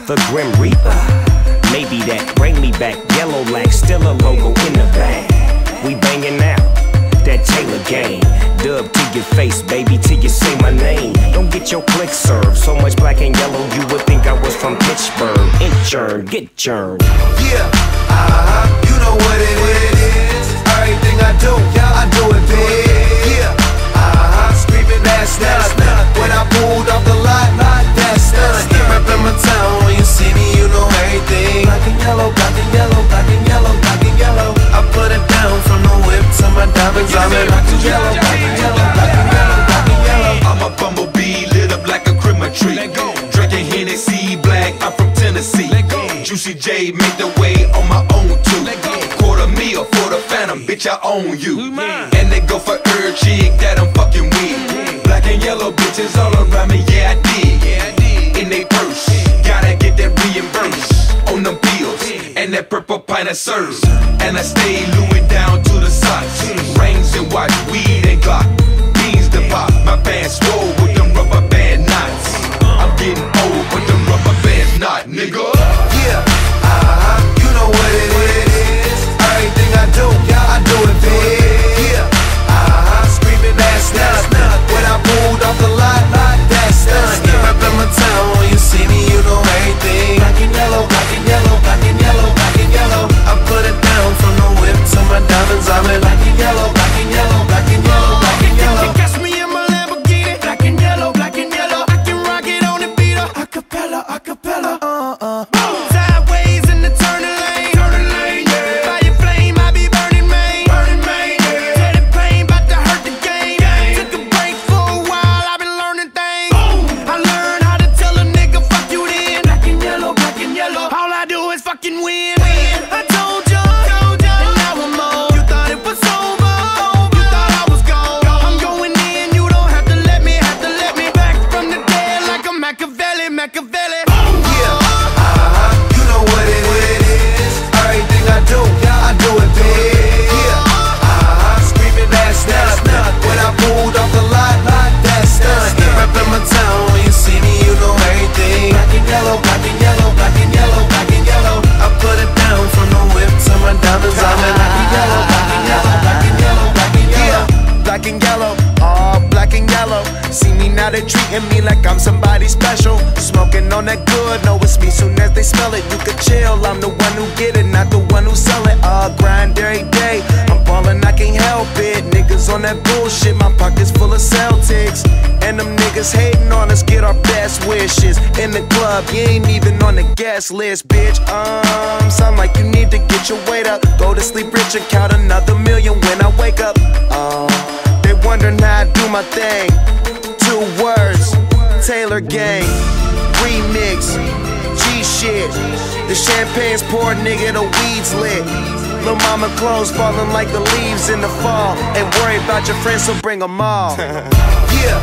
The Grim Reaper, maybe that bring me back. Yellow lack, still a logo in the bag. We banging out that Taylor game. Dub to your face, baby, till you say my name. Don't get your click served. So much black and yellow, you would think I was from Pittsburgh. Inchurn, get churned. Yeah, you know what it is. Everything I do it big. Yeah, screaming that's not. When I pulled off the lot, that's not. Reppin' my town, when you see me, you know everything. Black and yellow, black and yellow, black and yellow, black and yellow. I put it down from the whip to my diamonds. I'm in black and yellow, black and yellow, black and yellow, black and yellow. I'm a bumblebee lit up like a Christmas tree. Drinking Hennessy black, I'm from Tennessee. Juicy J make the way on my own too. Quarter meal for the phantom, bitch, I own you. And they go for every chick that I'm fucking with. Black and yellow bitches all around me, yeah I did. In they purse, gotta get that reimbursed on them bills and that purple pint of serves. And I stay Louis down to the socks. Rings and watch, weed and Glock, beans to pop. My pants swole with them rubber band knots. I'm getting old with them rubber bands not, nigga. Yeah, you know what it is. Everything I do it big. Yeah, screaming that's not. When I pulled off the lot, that's not. Reppin' my town, when you see me, you know everything. Black and yellow, black and yellow, black and yellow, black and yellow. I put it down from the whip to my diamonds. I'm in black and yellow, black and yellow, black and yellow, black and yellow. You catch me in my Lamborghini, black and yellow, black and yellow. I can rock it on the beat up, acapella, acapella. Sideways in the turning lane, yeah. Fire flame, I be burning main, yeah. Tell the pain, bout to hurt the game. Took a break for a while, I've been learning things. I learned how to tell a nigga fuck you then. Black and yellow, black and yellow. All I do is fucking win. I told you, and now I'm on. You thought it was over, you thought I was gone. I'm going in, you don't have to let me back from the dead like a Machiavelli. Yeah, you know what it is. Everything I do it big. Yeah, screaming that's not. When I pulled off the lot, that's not. Reppin' my town, when you see me, you know everything. Black and yellow, black and yellow, black and yellow, black and yellow. I put it down from the whip to my diamonds. I'm in black and yellow, black and yellow, black and yellow, black and yellow. Black and yellow, all black and yellow. See me now, they treating me like I'm somebody special. Smoking on that good, know it's me soon as they smell it. You could chill, I'm the one who get it, not the one who sell it. Grind every day, I'm ballin', I can't help it. Niggas on that bullshit, my pockets full of Celtics. And them niggas hating on us, get our best wishes. In the club, you ain't even on the guest list, bitch. Sound like you need to get your weight up. Go to sleep rich and count another million when I wake up. They wondering how I do my thing. 2 words, Taylor Gang, remix, G-shit. The champagne's poured, nigga, the weed's lit. Lil' mama clothes falling like the leaves in the fall. Ain't worry about your friends, so bring them all. Yeah.